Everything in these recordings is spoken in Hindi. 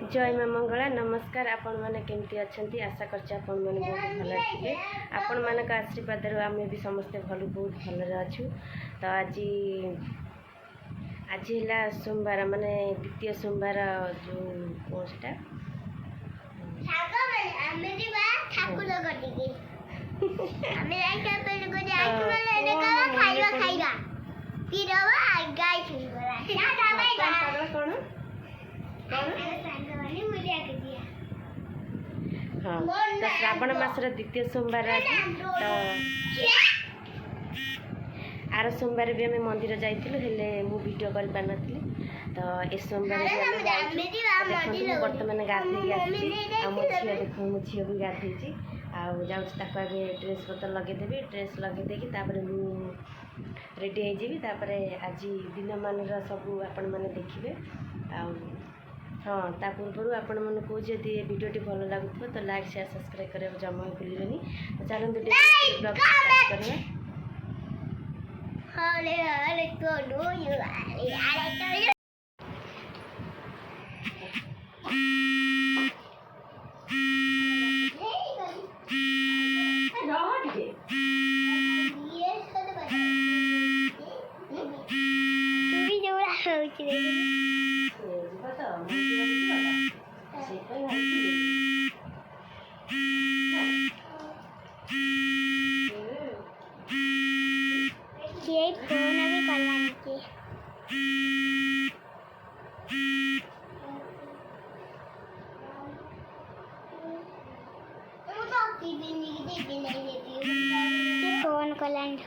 जय माँ मंगला नमस्कार। आपण मैंने केमती अच्छा आशा करछे आपण मैंने बहुत भल थे। आपण मान आशीर्वाद आम भी समस्ते भल बहुत भल अच्छु। तो आज आज है सोमवार माने द्वितीय सोमवार जो कौनटा हाँ तो श्रावण मासर द्वितीय सोमवार आज तो आर सोमवार भी आम मंदिर जाइलु हेले मु वीडियो कर पार नथि। तो ए सोमवार देखो बर्तमान गाधे आसी मो झील देखो मो झील भी गाधे जाऊँ ड्रेस पतर लगेदेवी ड्रेस लगेदे रेडी होपर आज दिन मान सब आपण मैंने देखिए। हाँ ता पूर्व आपण मन को जदि वीडियोटी भल लगुव तो लाइक शेयर सब्सक्राइब करने जमा भूलि। तो चलते ब्लॉग स्टार्ट करवा। फोन को लैंड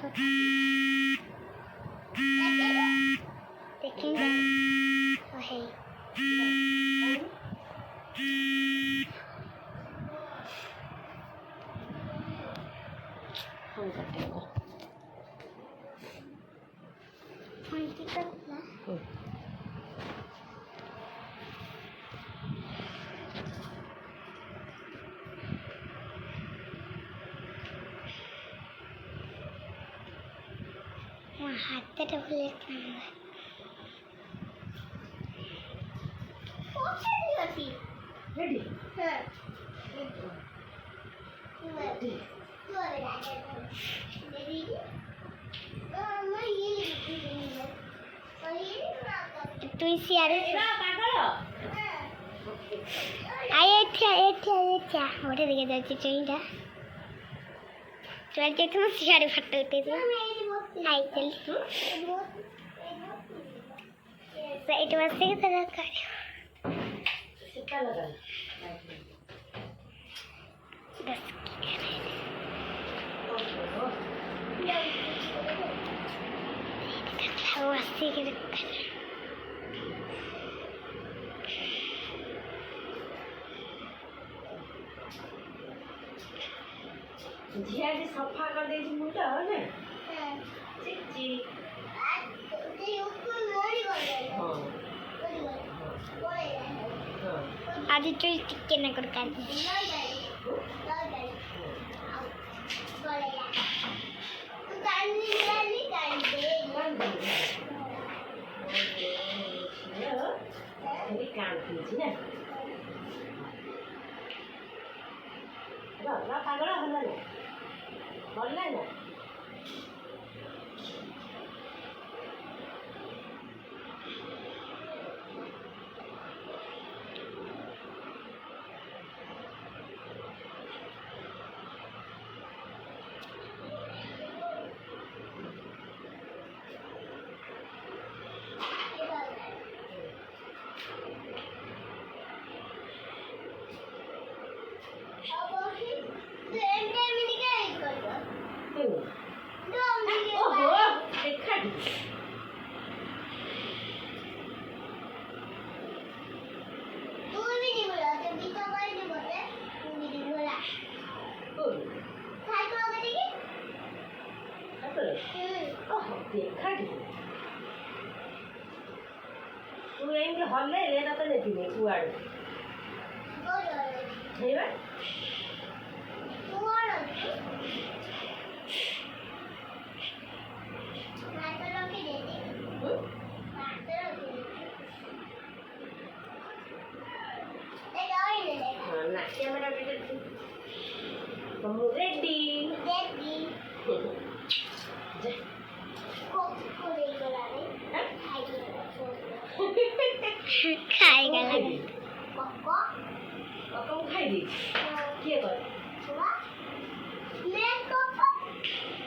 देखेंगे हाथ रेडी तू सियार गोटे दिखे जाती चुईटा तुम सियारे फटो उठे इट बस से तरह झिया सफा कर दे मुंड आज टिके न कर तू एम हल्ले रेना तो नेतिने कुआड़ हेबा कैमरा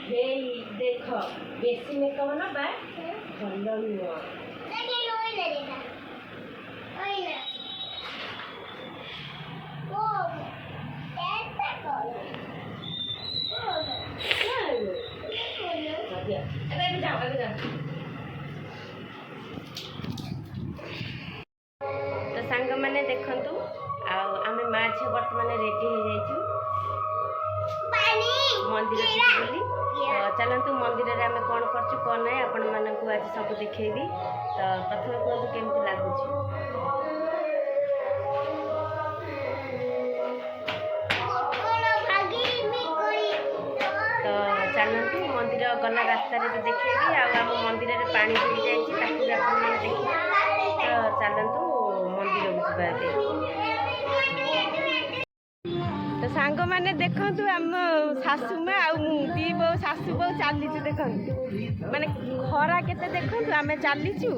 रेडी देख बेसी मेकअप ना भल नुह तो सांग मैंने देखंतु आम माँ झील बर्तमान रेडी हो जाइछु मंदिर बोली तो चलतु मंदिर में आम कौन करछु कौन ना आपण मानक आज सब देखेबी तो प्रथम कहतु केमती लगुच चलतु मंदिर गला रास्तार भी देखेबी आम मंदिर में पानी बुड़ी जाइए देखिए तो चलतु मंदिर को तो सांग मैंने देखु आम शाशु माँ दी बो शाशु बो चलीचु देख माने खरा केते देखु आम चलीचु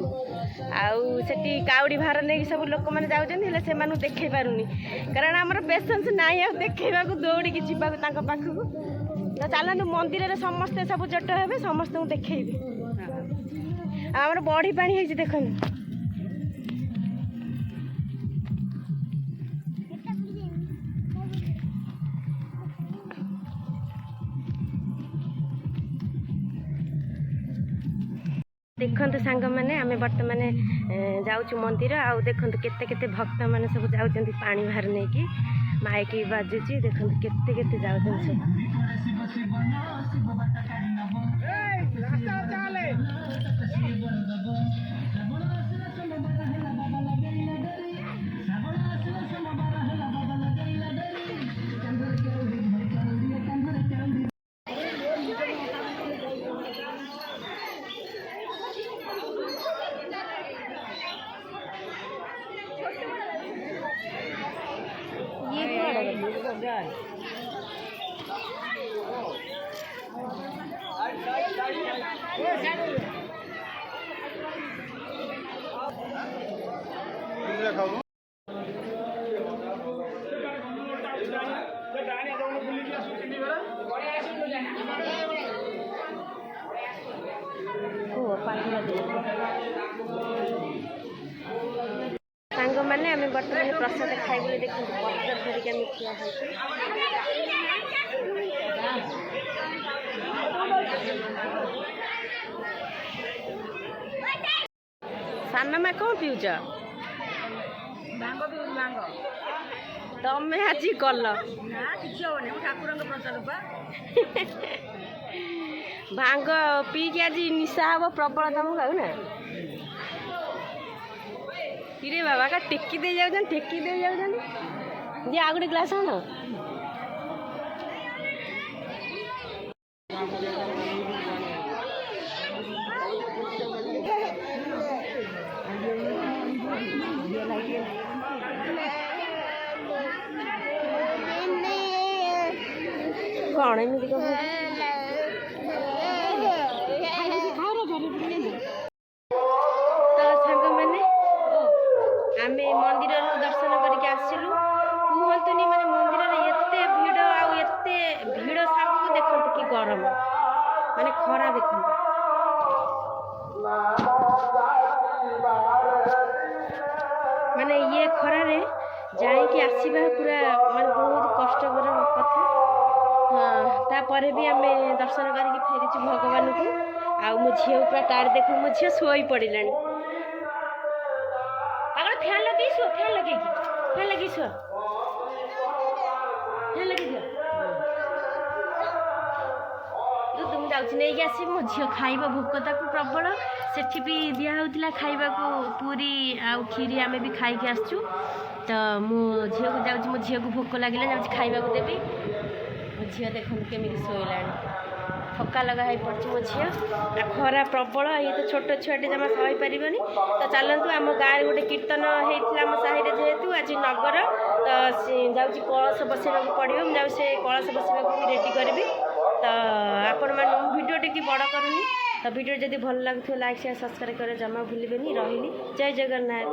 आठी काउड़ी भार नहीं सब लोक मैंने जाऊँ से देखे पारुनी कारण आमर पेसेंस नाई देखा दौड़ी जावाक पाखक तो चलतु मंदिर में समस्ते सब जट हे समस्त देखी आमर बड़ी पानी है देख देखते सांग मैंने आम बर्तमान जाऊँ मंदिर आउ देखते केते केते भक्त मैंने सब जाऊँ पानी बाहर नहीं कि माइक बाजुची देखते केते केते जाऊँ सांग मैंने आम बर्तमान प्रसाद खाई बोले देखते पत्र धरिक आम ठिया सान माँ कौन पीउच तमें आज कल भांग पीकि आज निशा हम प्रबल तुम खाऊ ना कि बाबा का टेकी दे जाऊँ टेकी दे जाऊँ जे आ गए ग्लास आन कौन एमती कह आम मंदिर दर्शन करके आसलु कहतुनि माने मंदिर में एते भीड़ आते भीड़ सामू देखते कि गरम माने खरा देखते माने ये खरा रे जाइए आसवा पूरा माने बहुत कष्टकर कथा हाँ तापर भी आम दर्शन करके फेरीचु भगवान को मो झी पूरा टायर देख मो झी शोई पड़ा फैन लगे शुआ फैन लगे फैन लगे शुआ फैन लगे दियो तुम जाऊँ नहीं आस मो झी खाइब भोक ताक प्रबल सेठी भी दिहला खाइबा को पूरी आउ खीरी आम भी खाई आसचु तो मो झी को जाऊँ मो झी को भोक लगे जाऊँ खाइबा को देवी मो झी देखो केमी शोला ଥକା ଲଗା ହେଇ ପଡ଼ିଛି ମୋ ଝିଅ। ଖରା ପ୍ରବଳ, ଇଏ ତ ଛୋଟ ଛୁଆଟେ ଜମା ସହିପାରିବନି। ତ ଚାଲନ୍ତୁ, ଆମ ଗାଁରେ ଗୋଟେ କୀର୍ତ୍ତନ ହେଇଥିଲା ଆମ ସାହିରେ, ଯେହେତୁ ଆଜି ନଗର, ତ ଯାଉଛି କଳସ ବସାଇବାକୁ ପଡ଼ିବ। ମୁଁ ଯାଉଛି ସେ କଳସ ବସାଇବାକୁ ବି ରେଡ଼ି କରିବି। ତ ଆପଣମାନେ ମୁଁ ଭିଡ଼ିଓ ଟିକେ ବଡ଼ କରୁନି। ତ ଭିଡ଼ିଓ ଯଦି ଭଲ ଲାଗୁଥିବ ଲାଇକ୍ ସେୟାର ସବସ୍କ୍ରାଇବ୍ କରିବା ଜମା ଭୁଲିବେନି। ରହିଲି, ଜୟ ଜଗନ୍ନାଥ।